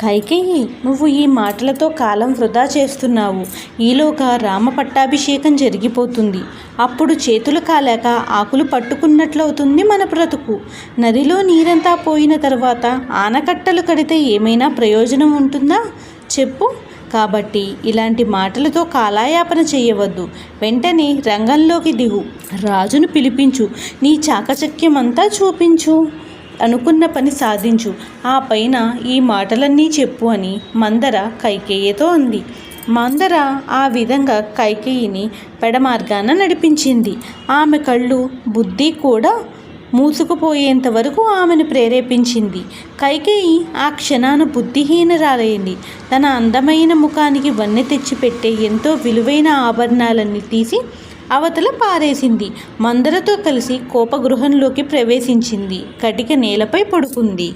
కైకేయి, నువ్వు ఈ మాటలతో కాలం వృధా చేస్తున్నావు. ఈలోగా రామ పట్టాభిషేకం జరిగిపోతుంది. అప్పుడు చేతులు కాలాక ఆకులు పట్టుకున్నట్లవుతుంది మన బ్రతుకు. నదిలో నీరంతా పోయిన తర్వాత ఆనకట్టలు కడితే ఏమైనా ప్రయోజనం ఉంటుందా చెప్పు? కాబట్టి ఇలాంటి మాటలతో కాలయాపన చేయవద్దు. వెంటనే రంగంలోకి దిగు. రాజును పిలిపించు. నీ చాకచక్యమంతా చూపించు. అనుకున్న పని సాధించు. ఆ పైన ఈ మాటలన్నీ చెప్పు అని మందర కైకేయితో అంది. మందర ఆ విధంగా కైకేయిని పెడమార్గాన నడిపించింది. ఆమె కళ్ళు బుద్ధి కూడా మూసుకుపోయేంత వరకు ఆమెను ప్రేరేపించింది. కైకేయి ఆ క్షణాన బుద్ధిహీనరాలైంది. తన అందమైన ముఖానికి వన్నె తెచ్చిపెట్టే ఎంతో విలువైన ఆభరణాలన్నీ తీసి అవతల పారేసింది. మందరతో కలిసి కోపగృహంలోకి ప్రవేశించింది. కటిక నేలపై పడుకుంది.